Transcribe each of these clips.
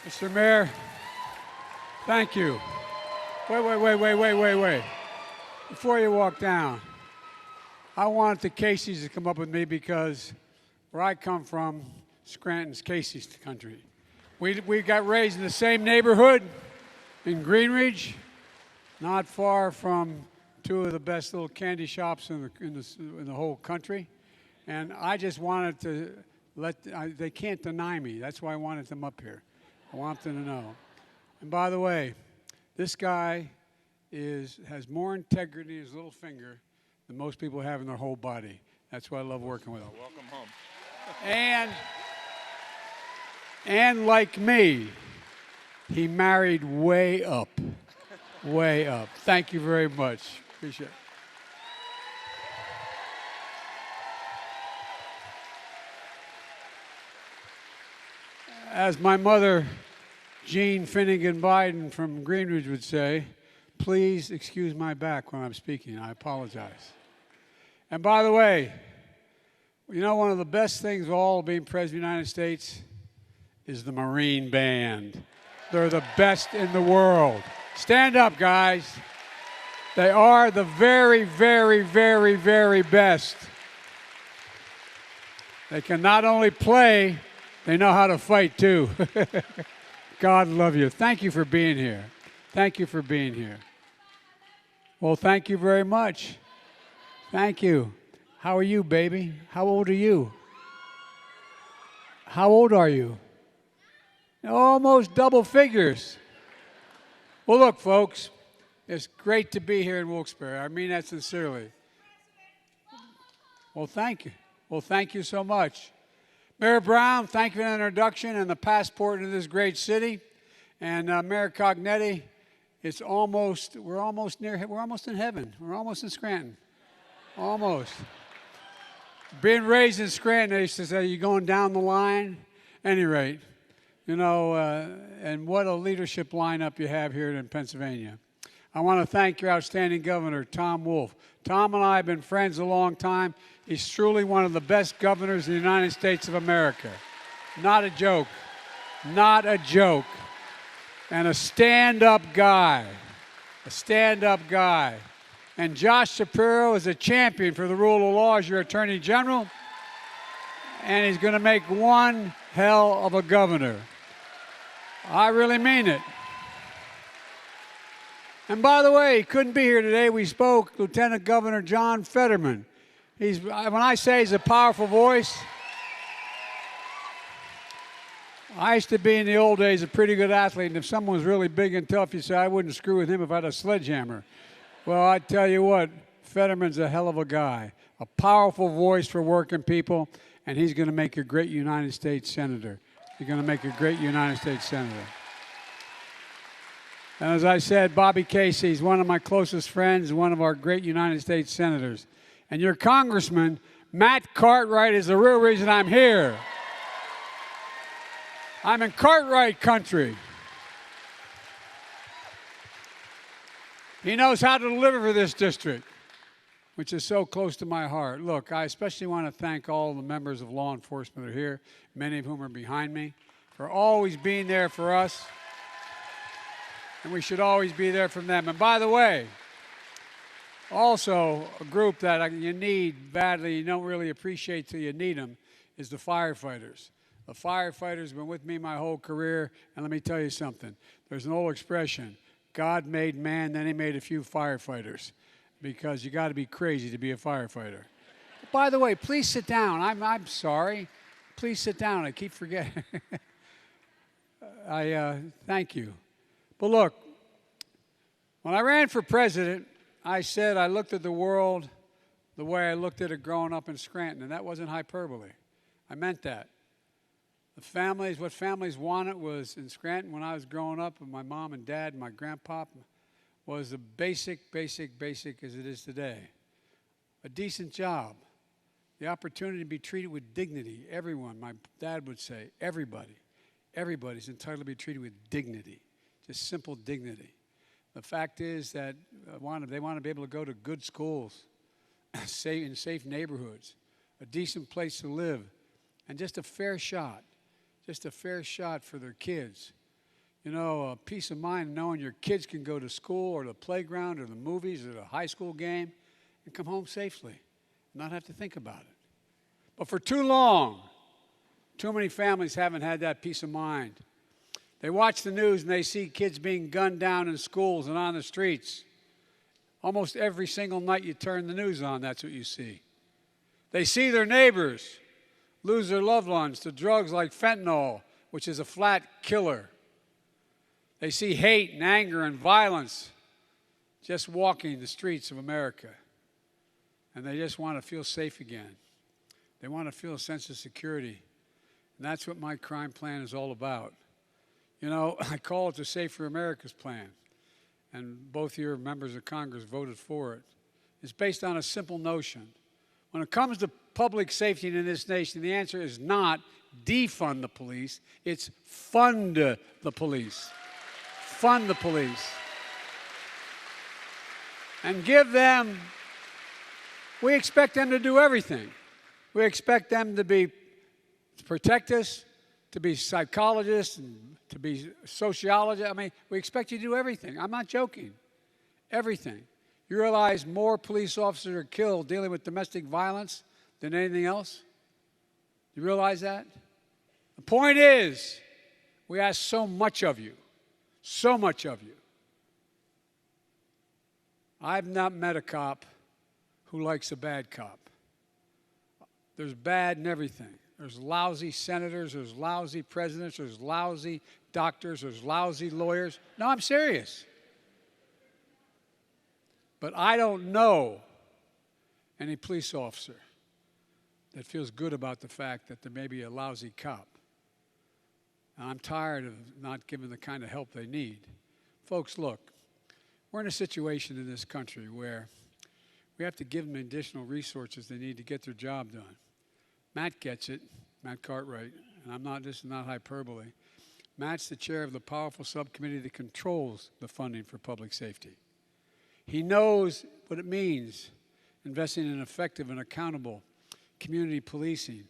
Mr. Mayor, thank you. Wait. Before you walk down, I want the Caseys to come up with me because where I come from, Scranton's Casey's country. We got raised in the same neighborhood in Greenridge, not far from two of the best little candy shops in the whole country. And I just wanted to they can't deny me. That's why I wanted them up here. I want them to know. And by the way, this guy has more integrity in his little finger than most people have in their whole body. That's why I love working with him. Welcome home. And like me, he married way up. Way up. Thank you very much. Appreciate it. As my mother, Jean Finnegan Biden from Greenridge would say, please excuse my back when I'm speaking. I apologize. And by the way, you know, one of the best things of all being President of the United States is the Marine Band. They're the best in the world. Stand up, guys. They are the very, very, very, very best. They can not only play, they know how to fight, too. God love you. Thank you for being here. Thank you for being here. Well, thank you very much. Thank you. How are you, baby? How old are you? How old are you? Almost double figures. Well, look, folks, it's great to be here in Wilkes-Barre. I mean that sincerely. Well, thank you. Well, thank you so much. Mayor Brown, thank you for the introduction and the passport into this great city. And Mayor Cognetti, we're almost in heaven. We're almost in Scranton. Almost. Being raised in Scranton, they used to say, you're going down the line. Any rate, you know, and what a leadership lineup you have here in Pennsylvania. I want to thank your outstanding governor, Tom Wolf. Tom and I have been friends a long time. He's truly one of the best governors in the United States of America. Not a joke. Not a joke. And a stand-up guy. A stand-up guy. And Josh Shapiro is a champion for the rule of law as your Attorney General. And he's going to make one hell of a governor. I really mean it. And by the way, he couldn't be here today. We spoke, Lieutenant Governor John Fetterman. When I say he's a powerful voice, I used to be in the old days a pretty good athlete, and if someone was really big and tough, you say, I wouldn't screw with him if I had a sledgehammer. Well, I tell you what, Fetterman's a hell of a guy, a powerful voice for working people, and he's going to make a great United States Senator. He's going to make a great United States Senator. And as I said, Bobby Casey is one of my closest friends, one of our great United States Senators. And your congressman, Matt Cartwright, is the real reason I'm here. I'm in Cartwright country. He knows how to deliver for this district, which is so close to my heart. Look, I especially want to thank all the members of law enforcement that are here, many of whom are behind me, for always being there for us. And we should always be there for them. And by the way, also a group that you need badly, you don't really appreciate till you need them, is the firefighters. The firefighters have been with me my whole career, and let me tell you something. There's an old expression, God made man, then he made a few firefighters, because you got to be crazy to be a firefighter. By the way, please sit down. I'm sorry. Please sit down. I keep forgetting. Thank you. But look, when I ran for president, I said I looked at the world the way I looked at it growing up in Scranton, and that wasn't hyperbole. I meant that. What families wanted was in Scranton when I was growing up with my mom and dad and my grandpa was the basic as it is today. A decent job, the opportunity to be treated with dignity. Everyone, my dad would say, everybody's entitled to be treated with dignity, just simple dignity. The fact is that they want to be able to go to good schools, in safe neighborhoods, a decent place to live, and just a fair shot for their kids. You know, a peace of mind knowing your kids can go to school or the playground or the movies or the high school game and come home safely and not have to think about it. But for too long, too many families haven't had that peace of mind. They watch the news and they see kids being gunned down in schools and on the streets. Almost every single night you turn the news on, that's what you see. They see their neighbors lose their loved ones to drugs like fentanyl, which is a flat killer. They see hate and anger and violence just walking the streets of America. And they just want to feel safe again. They want to feel a sense of security. And that's what my crime plan is all about. You know, I call it the Safer America's Plan. And both your members of Congress voted for it. It's based on a simple notion. When it comes to public safety in this nation, the answer is not defund the police, it's fund the police. Fund the police. And give them, we expect them to do everything. We expect them to protect us, to be psychologists, and to be sociologists. I mean, we expect you to do everything. I'm not joking. Everything. You realize more police officers are killed dealing with domestic violence than anything else? You realize that? The point is, we ask so much of you. So much of you. I've not met a cop who likes a bad cop. There's bad in everything. There's lousy senators, there's lousy presidents, there's lousy doctors, there's lousy lawyers. No, I'm serious. But I don't know any police officer that feels good about the fact that there may be a lousy cop. I'm tired of not giving the kind of help they need. Folks, look, we're in a situation in this country where we have to give them additional resources they need to get their job done. Matt gets it, Matt Cartwright, and this is not hyperbole. Matt's the chair of the powerful subcommittee that controls the funding for public safety. He knows what it means, investing in effective and accountable community policing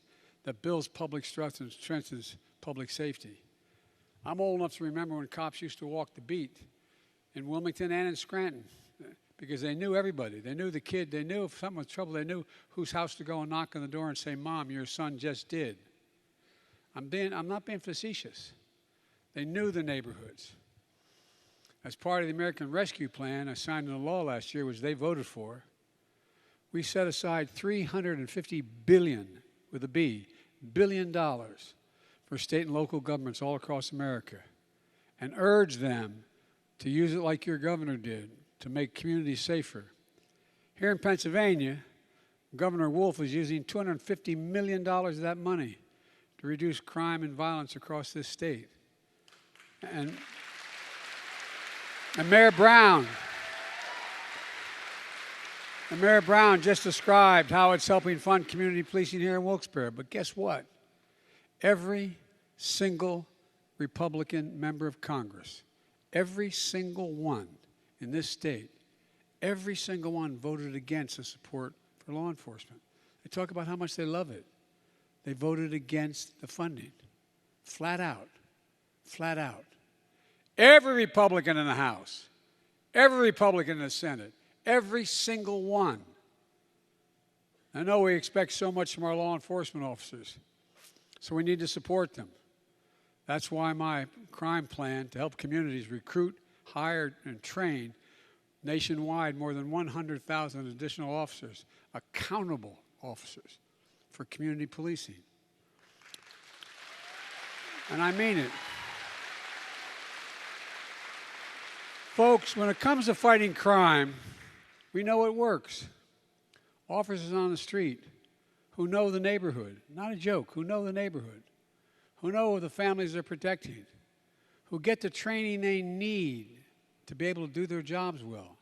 that builds public trust and strengthens public safety. I'm old enough to remember when cops used to walk the beat in Wilmington and in Scranton because they knew everybody. They knew the kid. They knew if something was trouble. They knew whose house to go and knock on the door and say, "Mom, your son just did." I'm not being facetious. They knew the neighborhoods. As part of the American Rescue Plan, I signed into law last year, which they voted for, we set aside $350 billion, with a B, $billion for state and local governments all across America and urge them to use it like your governor did to make communities safer. Here in Pennsylvania, Governor Wolf is using $250 million of that money to reduce crime and violence across this state. And Mayor Brown just described how it's helping fund community policing here in Wilkes-Barre. But guess what? Every single Republican member of Congress, every single one in this state, every single one voted against the support for law enforcement. They talk about how much they love it. They voted against the funding. Flat out. Flat out. Every Republican in the House, every Republican in the Senate, every single one. I know we expect so much from our law enforcement officers, so we need to support them. That's why my crime plan to help communities recruit, hire, and train nationwide more than 100,000 additional officers, accountable officers, for community policing. And I mean it. Folks, when it comes to fighting crime, we know it works. Officers on the street who know the neighborhood, not a joke, who know the neighborhood, who know the families they're protecting, who get the training they need to be able to do their jobs well,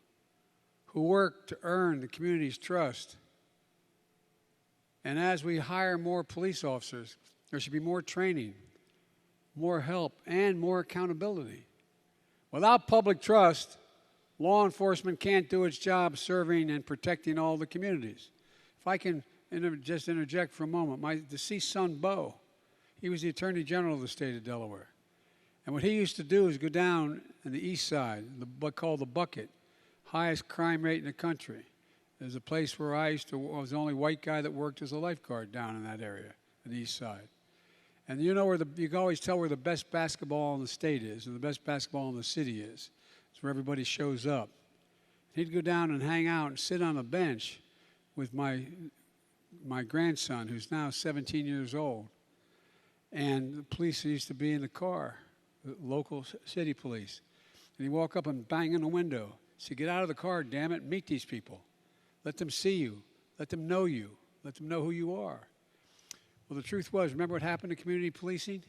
who work to earn the community's trust. And as we hire more police officers, there should be more training, more help, and more accountability. Without public trust, law enforcement can't do its job serving and protecting all the communities. If I can just interject for a moment, my deceased son, Bo, he was the Attorney General of the state of Delaware. And what he used to do is go down on the east side, what's called the Bucket, highest crime rate in the country. There's a place where I was the only white guy that worked as a lifeguard down in that area, on the east side. And you know where you can always tell where the best basketball in the state is, and the best basketball in the city is. It's where everybody shows up. He'd go down and hang out and sit on a bench with my grandson, who's now 17 years old. And the police used to be in the car, the local city police. And he'd walk up and bang on the window. Say, get out of the car, damn it, meet these people. Let them see you. Let them know you. Let them know who you are. Well, the truth was, remember what happened to community policing?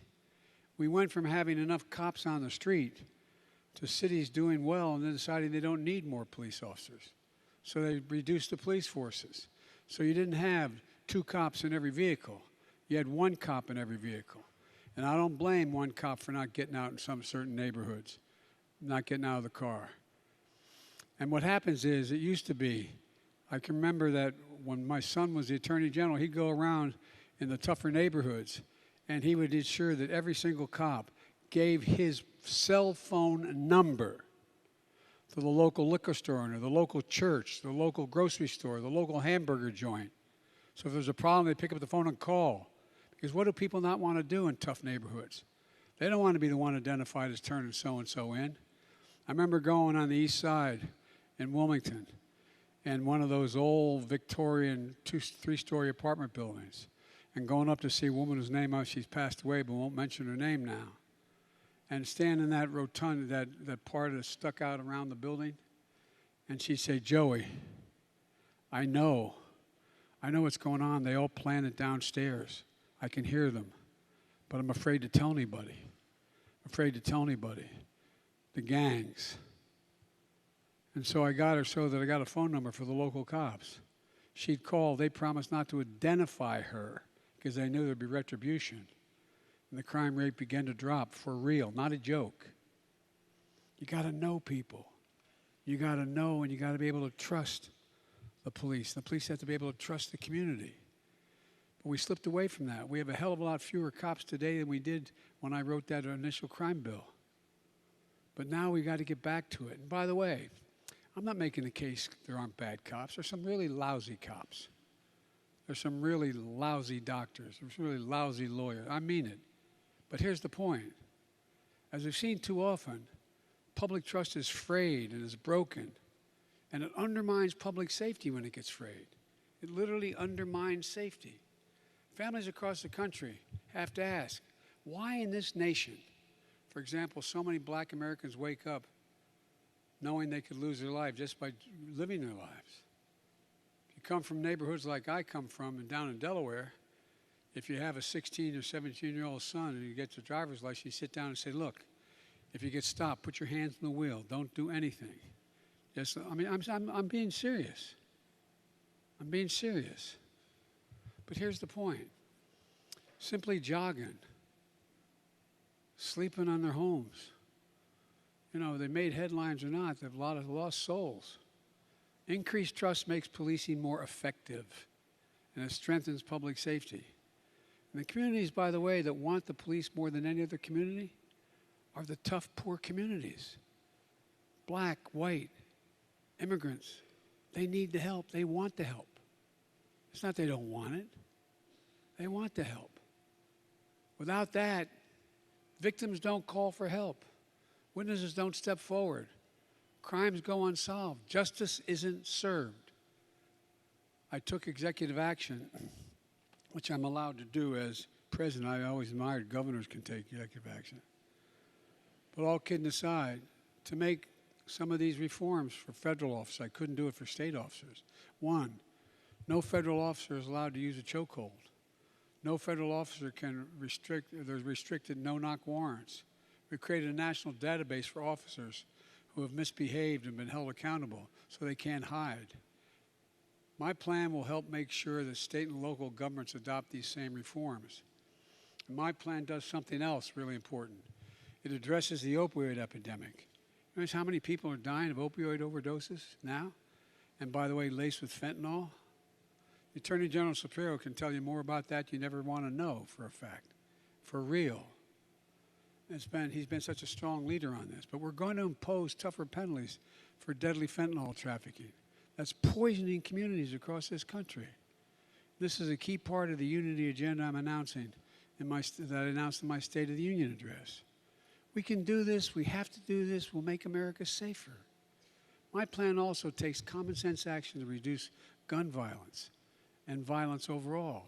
We went from having enough cops on the street to cities doing well and then deciding they don't need more police officers. So they reduced the police forces. So you didn't have 2 cops in every vehicle. You had 1 cop in every vehicle. And I don't blame 1 cop for not getting out in some certain neighborhoods, not getting out of the car. And what happens is, it used to be, I can remember that when my son was the Attorney General, he'd go around in the tougher neighborhoods, and he would ensure that every single cop gave his cell phone number to the local liquor store owner, the local church, the local grocery store, the local hamburger joint. So if there's a problem, they pick up the phone and call. Because what do people not want to do in tough neighborhoods? They don't want to be the one identified as turning so-and-so in. I remember going on the east side in Wilmington, and one of those old Victorian 2-3-story apartment buildings, and going up to see a woman whose name, she's passed away, but won't mention her name now, and stand in that rotunda, that part that stuck out around the building, and she'd say, Joey, I know what's going on. They all plan it downstairs. I can hear them, but I'm afraid to tell anybody. I'm afraid to tell anybody. The gangs. And so I got her so that I got a phone number for the local cops. She'd call. They promised not to identify her because they knew there'd be retribution. And the crime rate began to drop for real, not a joke. You got to know people. You got to know, and you got to be able to trust the police. The police have to be able to trust the community. But we slipped away from that. We have a hell of a lot fewer cops today than we did when I wrote that initial crime bill. But now we got to get back to it. And by the way, I'm not making the case there aren't bad cops. There's some really lousy cops. There's some really lousy doctors. There's really lousy lawyers. I mean it. But here's the point. As we've seen too often, public trust is frayed and is broken. And it undermines public safety when it gets frayed. It literally undermines safety. Families across the country have to ask, why in this nation, for example, so many black Americans wake up knowing they could lose their life just by living their lives? If you come from neighborhoods like I come from and down in Delaware, if you have a 16 or 17-year-old son and you get your driver's license, you sit down and say, look, if you get stopped, put your hands on the wheel. Don't do anything. Yes, I mean, I'm being serious. I'm being serious. But here's the point. Simply jogging, sleeping on their homes. You know, they made headlines or not, they have a lot of lost souls. Increased trust makes policing more effective, and it strengthens public safety. And the communities, by the way, that want the police more than any other community are the tough, poor communities. Black, white, immigrants. They need the help. They want the help. It's not they don't want it. They want the help. Without that, victims don't call for help. Witnesses don't step forward. Crimes go unsolved. Justice isn't served. I took executive action, which I'm allowed to do as president. I always admired governors can take executive action. But all kidding aside, to make some of these reforms for federal officers, I couldn't do it for state officers. One, no federal officer is allowed to use a chokehold. No federal officer can there's restricted no-knock warrants. We created a national database for officers who have misbehaved and been held accountable so they can't hide. My plan will help make sure that state and local governments adopt these same reforms. And my plan does something else really important. It addresses the opioid epidemic. You know how many people are dying of opioid overdoses now? And by the way, laced with fentanyl? The Attorney General Shapiro can tell you more about that you never want to know for a fact, for real. he's been such a strong leader on this. But we're going to impose tougher penalties for deadly fentanyl trafficking. That's poisoning communities across this country. This is a key part of the unity agenda I'm announcing that I announced in my State of the Union address. We can do this. We have to do this. We'll make America safer. My plan also takes common sense action to reduce gun violence and violence overall.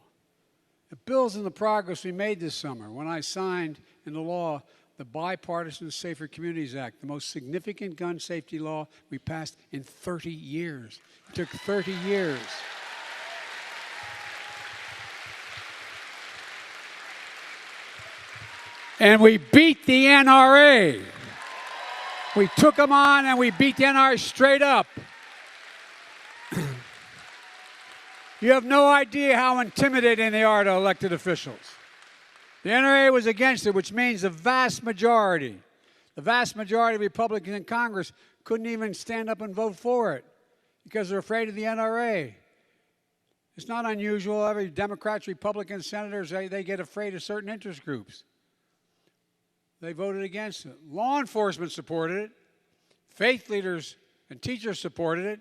It builds on the progress we made this summer when I signed into law the Bipartisan Safer Communities Act, the most significant gun safety law we passed in 30 years. It took 30 years. And we beat the NRA. We took them on and we beat the NRA straight up. You have no idea how intimidating they are to elected officials. The NRA was against it, which means the vast majority of Republicans in Congress couldn't even stand up and vote for it because they're afraid of the NRA. It's not unusual. Every Democrats, Republicans, senators, they get afraid of certain interest groups. They voted against it. Law enforcement supported it. Faith leaders and teachers supported it.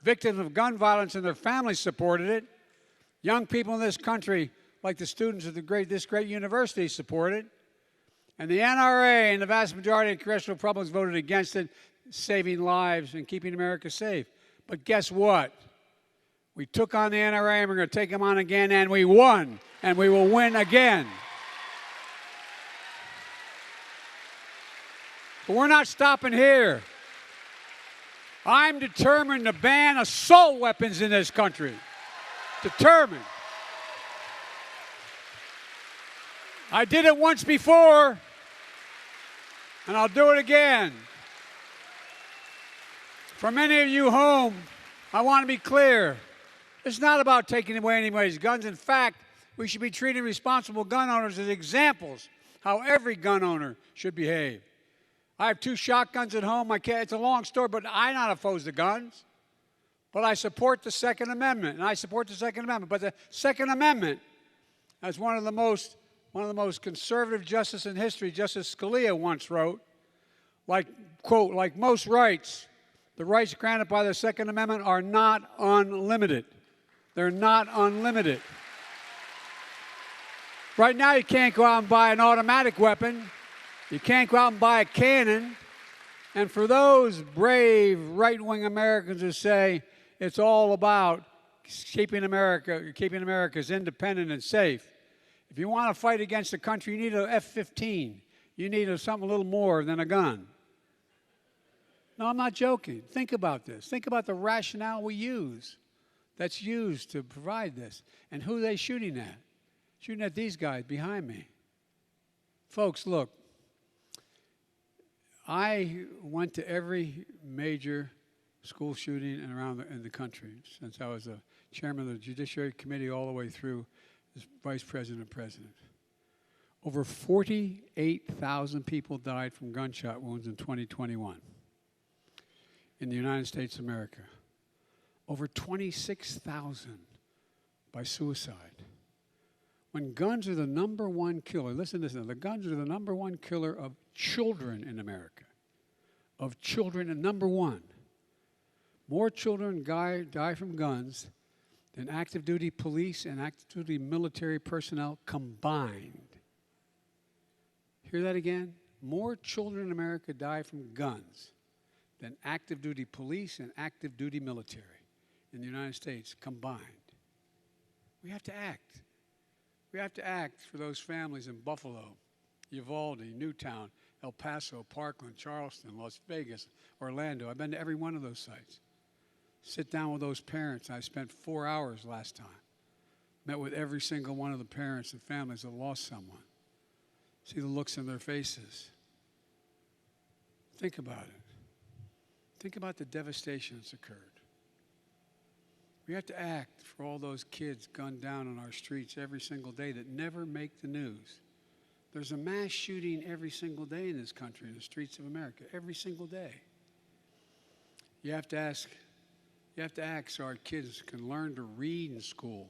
Victims of gun violence and their families supported it. Young people in this country, like the students of this great university, support it. And the NRA and the vast majority of congressional Republicans voted against it, saving lives and keeping America safe. But guess what? We took on the NRA and we're going to take them on again, and we won, and we will win again. But we're not stopping here. I'm determined to ban assault weapons in this country. Determined. I did it once before, and I'll do it again. For many of you home, I want to be clear. It's not about taking away anybody's guns. In fact, we should be treating responsible gun owners as examples how every gun owner should behave. I have 2 shotguns at home. It's a long story, but I'm not opposed to guns. But I support the Second Amendment, and I support the Second Amendment. But the Second Amendment, as one of the most conservative justices in history, Justice Scalia once wrote, quote, like most rights, the rights granted by the Second Amendment are not unlimited. They're not unlimited. Right now, you can't go out and buy an automatic weapon. You can't go out and buy a cannon. And for those brave right-wing Americans who say it's all about keeping America's independent and safe, if you want to fight against the country, you need an F-15. You need something a little more than a gun. No, I'm not joking. Think about this. Think about the rationale that's used to provide this, and who they're shooting at. Shooting at these guys behind me. Folks, look. I went to every major school shooting in the country since I was a chairman of the Judiciary Committee all the way through as vice president and president. Over 48,000 people died from gunshot wounds in 2021 in the United States of America. Over 26,000 by suicide. When guns are the #1 killer, listen to this now, the guns are the #1 killer of children in America. Of children, and #1. More children die from guns than active duty police and active duty military personnel combined. Hear that again? More children in America die from guns than active duty police and active duty military in the United States combined. We have to act. We have to act for those families in Buffalo, Uvalde, Newtown, El Paso, Parkland, Charleston, Las Vegas, Orlando. I've been to every one of those sites. Sit down with those parents. I spent 4 hours last time. Met with every single one of the parents and families that lost someone. See the looks in their faces. Think about it. Think about the devastation that's occurred. We have to act for all those kids gunned down on our streets every single day that never make the news. There's a mass shooting every single day in this country, in the streets of America, every single day. You have to act so our kids can learn to read in school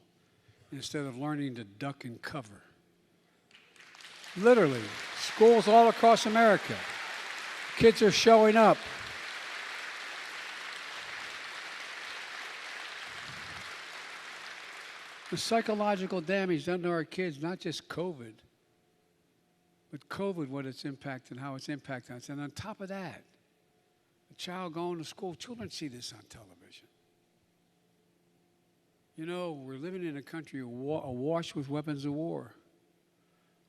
instead of learning to duck and cover. Literally, schools all across America. Kids are showing up. The psychological damage done to our kids, not just COVID, but COVID, what it's impacted, how it's impacted us. And on top of that, a child going to school, children see this on television. You know, we're living in a country awash with weapons of war.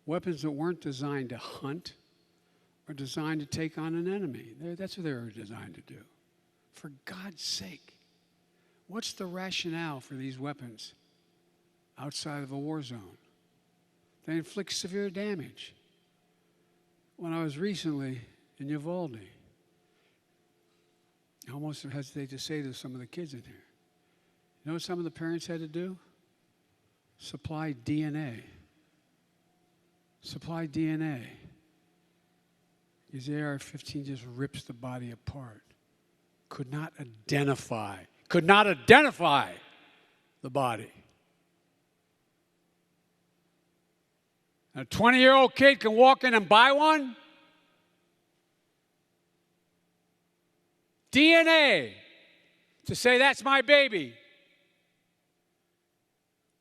Weapons that weren't designed to hunt or designed to take on an enemy. That's what they were designed to do. For God's sake, what's the rationale for these weapons outside of a war zone? They inflict severe damage. When I was recently in Uvalde, I almost hesitate to say to some of the kids in here, you know what some of the parents had to do? Supply DNA. Supply DNA. Because the AR-15 just rips the body apart. Could not identify the body. A 20-year-old kid can walk in and buy one? DNA to say that's my baby.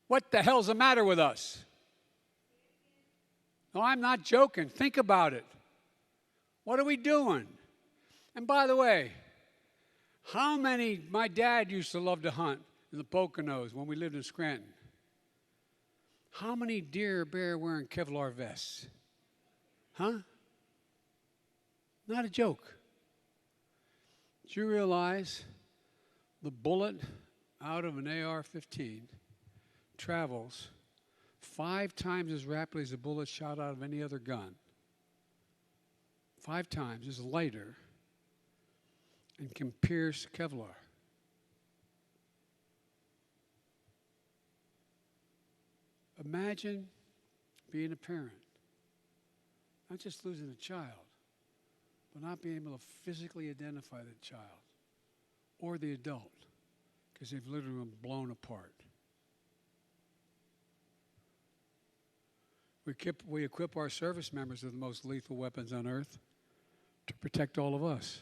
What the hell's the matter with us? No, I'm not joking. Think about it. What are we doing? And by the way, my dad used to love to hunt in the Poconos when we lived in Scranton. How many deer or bear wearing Kevlar vests? Huh? Not a joke. Did you realize the bullet out of an AR-15 travels 5 times as rapidly as a bullet shot out of any other gun? 5 times, is lighter, and can pierce Kevlar. Imagine being a parent, not just losing a child, but not being able to physically identify the child or the adult because they've literally been blown apart. We equip our service members with the most lethal weapons on earth to protect all of us,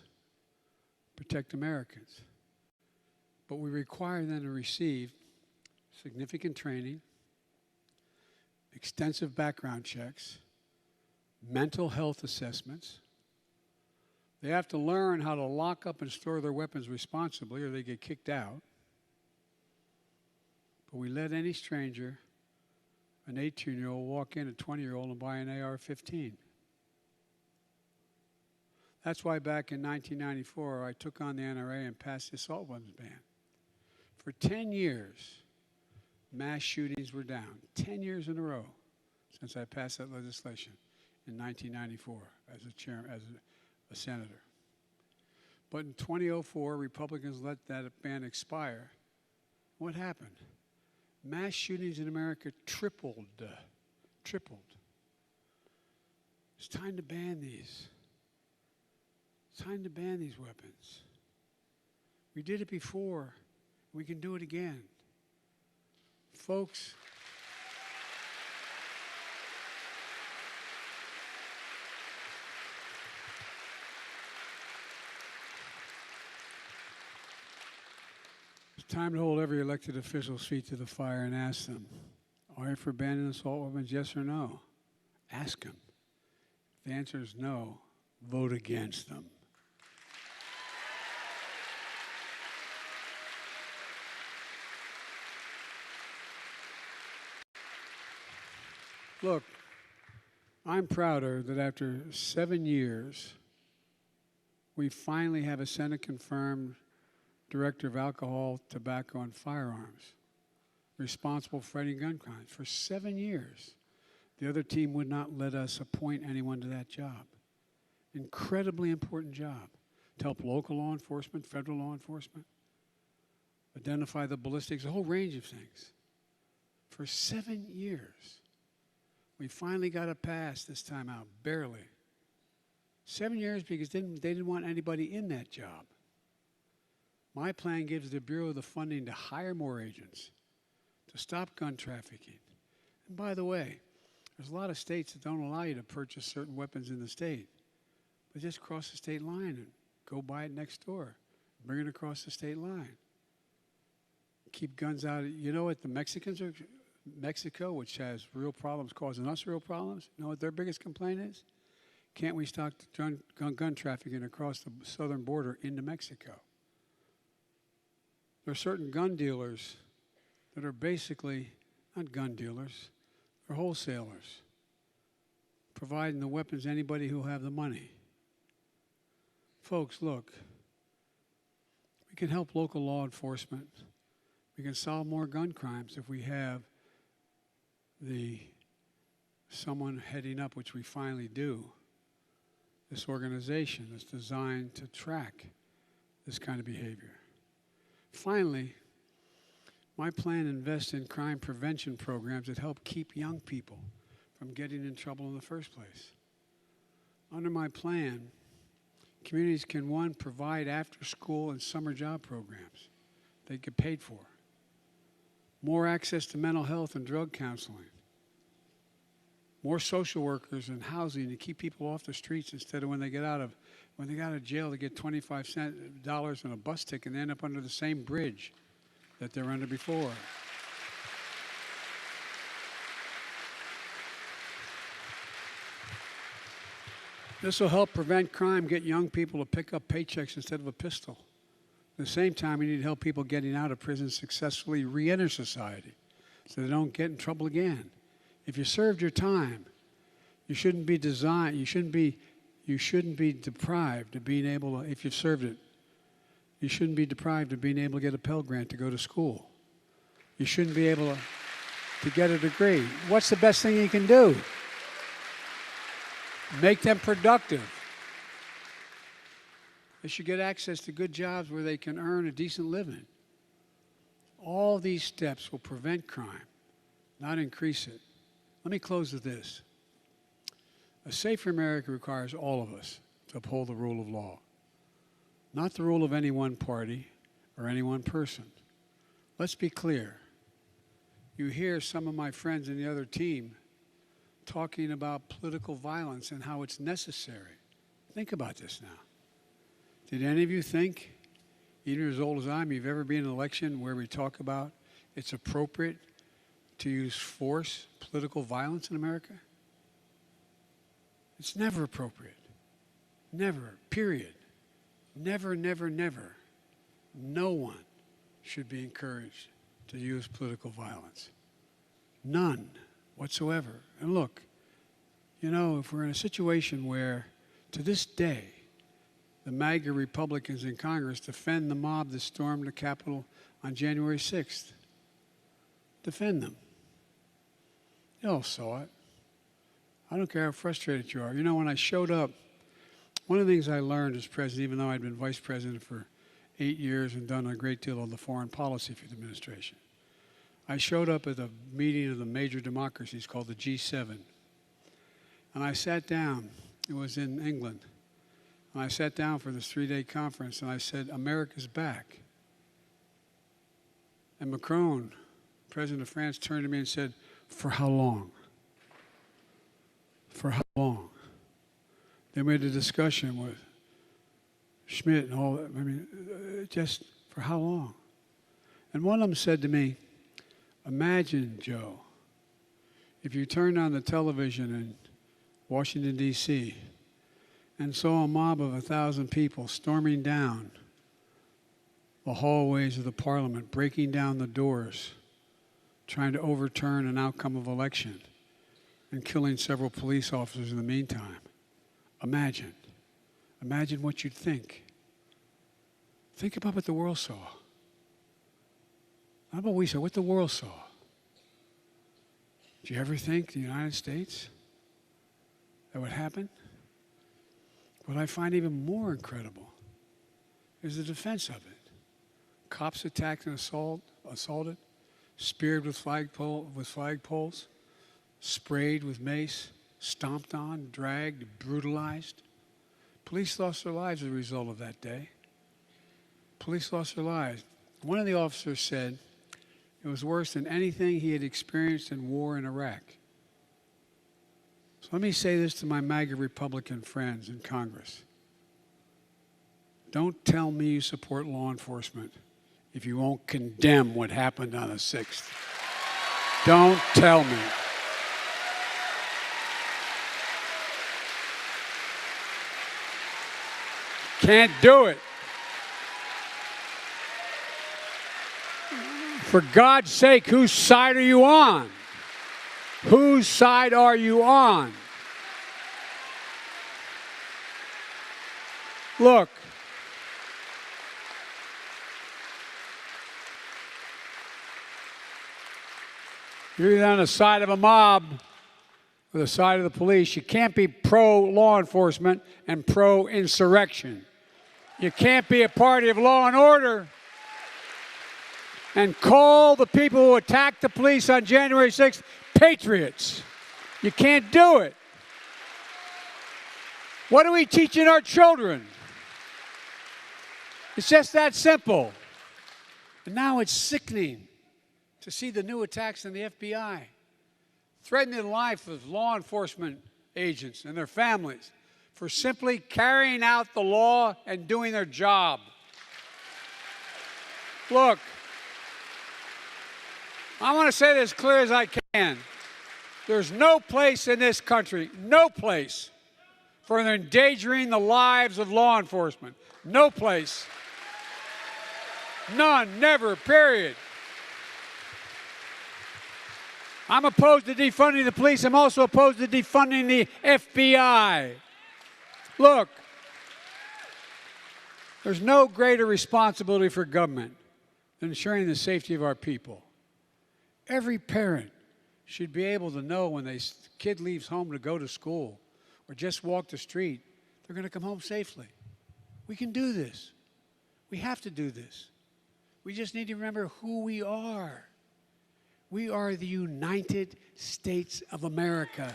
protect Americans. But we require them to receive significant training, extensive background checks, mental health assessments. They have to learn how to lock up and store their weapons responsibly or they get kicked out. But we let any stranger, an 18-year-old, walk in, a 20-year-old, and buy an AR-15. That's why back in 1994, I took on the NRA and passed the assault weapons ban. For 10 years, mass shootings were down. 10 years in a row since I passed that legislation in 1994 as a senator. But in 2004, Republicans let that ban expire. What happened? Mass shootings in America tripled. It's time to ban these. It's time to ban these weapons. We did it before. We can do it again. Folks, it's time to hold every elected official's feet to the fire and ask them, are you for banning assault weapons, yes or no? Ask them. If the answer is no, vote against them. Look, I'm prouder that after 7 years, we finally have a Senate-confirmed Director of Alcohol, Tobacco, and Firearms responsible for fighting gun crimes. For 7 years, the other team would not let us appoint anyone to that job. Incredibly important job to help local law enforcement, federal law enforcement, identify the ballistics, a whole range of things. For 7 years. We finally got it passed this time out, barely. 7 years because they didn't want anybody in that job. My plan gives the Bureau the funding to hire more agents, to stop gun trafficking. And by the way, There's a lot of states that don't allow you to purchase certain weapons in the state. But just cross the state line and go buy it next door. Bring it across the state line. Keep guns out. You know what the Mexicans are, Mexico, which has real problems, causing us real problems, you know what their biggest complaint is? Can't we stop gun trafficking across the southern border into Mexico? There are certain gun dealers that are basically not gun dealers, they're wholesalers, providing the weapons to anybody who have the money. Folks, look, we can help local law enforcement. We can solve more gun crimes if we have someone heading up, which we finally do, this organization that's designed to track this kind of behavior. Finally, my plan invests in crime prevention programs that help keep young people from getting in trouble in the first place. Under my plan, communities can, one, provide after-school and summer job programs they get paid for, more access to mental health and drug counseling, more social workers and housing to keep people off the streets instead of when they get out of jail to get $25 on a bus ticket and end up under the same bridge that they were under before. This will help prevent crime, get young people to pick up paychecks instead of a pistol. At the same time, we need to help people getting out of prison successfully re-enter society so they don't get in trouble again. If you served your time, you shouldn't be deprived of being able to, if you've served it, you shouldn't be deprived of being able to get a Pell Grant to go to school. You shouldn't be able to get a degree. What's the best thing you can do? Make them productive. They should get access to good jobs where they can earn a decent living. All these steps will prevent crime, not increase it. Let me close with this. A safer America requires all of us to uphold the rule of law, not the rule of any one party or any one person. Let's be clear. You hear some of my friends in the other team talking about political violence and how it's necessary. Think about this now. Did any of you think, even as old as I am, you've ever been in an election where we talk about it's appropriate to use force, political violence in America? It's never appropriate. Never, period. Never, never, never. No one should be encouraged to use political violence. None whatsoever. And look, you know, if we're in a situation where, to this day, the MAGA Republicans in Congress defend the mob that stormed the Capitol on January 6th. Defend them. You all saw it. I don't care how frustrated you are. You know, when I showed up, one of the things I learned as president, even though I'd been vice president for 8 years and done a great deal of the foreign policy for the administration, I showed up at a meeting of the major democracies called the G7. And I sat down. It was in England. And I sat down for this 3-day conference, and I said, America's back. And Macron, president of France, turned to me and said, for how long? For how long? They made a discussion with Schmidt and all that. I mean, just for how long? And one of them said to me, imagine, Joe, if you turned on the television in Washington, D.C., and saw a mob of 1,000 people storming down the hallways of the parliament, breaking down the doors, trying to overturn an outcome of election, and killing several police officers in the meantime. Imagine. Imagine what you'd think. Think about what the world saw. Not about what we saw, what the world saw. Did you ever think the United States that would happen? What I find even more incredible is the defense of it. Cops attacked and assaulted, speared with flagpoles, sprayed with mace, stomped on, dragged, brutalized. Police lost their lives as a result of that day. Police lost their lives. One of the officers said it was worse than anything he had experienced in war in Iraq. So let me say this to my MAGA Republican friends in Congress. Don't tell me you support law enforcement if you won't condemn what happened on the 6th. Don't tell me. Can't do it. For God's sake, whose side are you on? Whose side are you on? Look, you're either on the side of a mob or the side of the police. You can't be pro-law enforcement and pro-insurrection. You can't be a party of law and order and call the people who attacked the police on January 6th patriots. You can't do it. What are we teaching our children? It's just that simple. And now it's sickening to see the new attacks on the FBI, threatening the life of law enforcement agents and their families for simply carrying out the law and doing their job. Look, I want to say this as clear as I can. There's no place in this country, no place, for endangering the lives of law enforcement. No place. None, never, period. I'm opposed to defunding the police. I'm also opposed to defunding the FBI. Look, there's no greater responsibility for government than ensuring the safety of our people. Every parent should be able to know when the kid leaves home to go to school or just walk the street, they're going to come home safely. We can do this. We have to do this. We just need to remember who we are. We are the United States of America.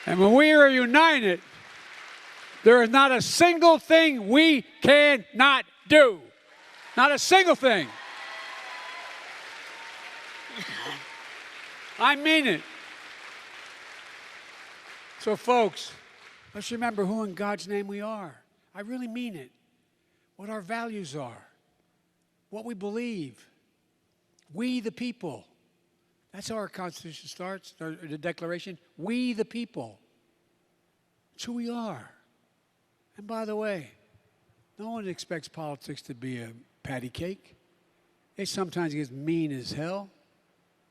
And when we are united, there is not a single thing we cannot do. Not a single thing. I mean it. So, folks, let's remember who in God's name we are. I really mean it. What our values are. What we believe. We the people. That's how our Constitution starts, the Declaration. We the people. It's who we are. And by the way, no one expects politics to be a patty cake. It sometimes gets mean as hell.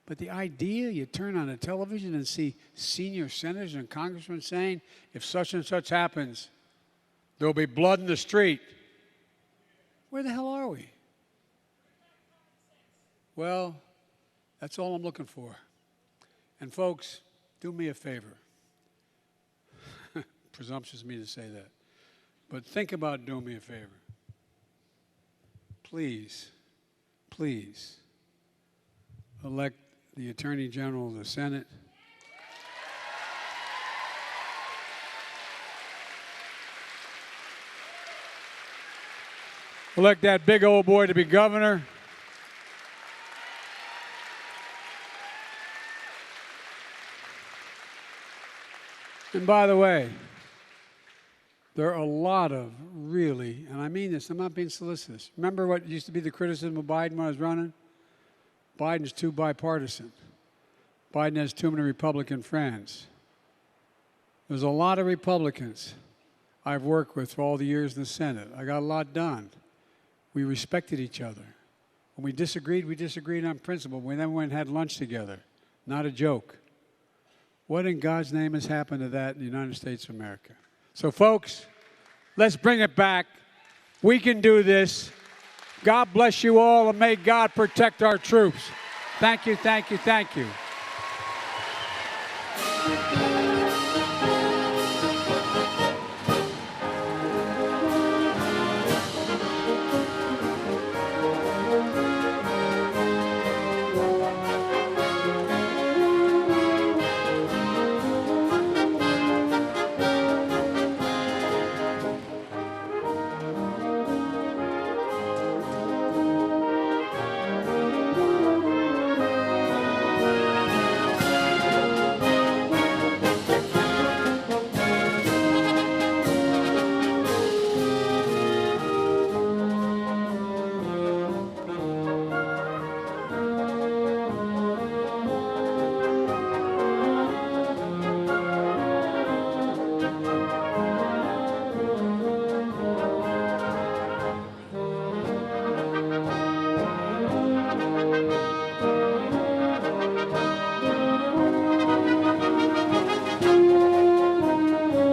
But the idea, you turn on the television and see senior senators and congressmen saying, if such and such happens, there'll be blood in the street. Where the hell are we? Well, that's all I'm looking for. And folks, do me a favor. Presumptuous of me to say that. But think about doing me a favor. Please, please, elect the Attorney General of the Senate. Elect that big old boy to be governor. And by the way, there are a lot of really, and I mean this, I'm not being solicitous. Remember what used to be the criticism of Biden when I was running? Biden's too bipartisan. Biden has too many Republican friends. There's a lot of Republicans I've worked with for all the years in the Senate. I got a lot done. We respected each other. When we disagreed on principle. We then went and had lunch together. Not a joke. What in God's name has happened to that in the United States of America? So, folks, let's bring it back. We can do this. God bless you all, and may God protect our troops. Thank you, thank you, thank you.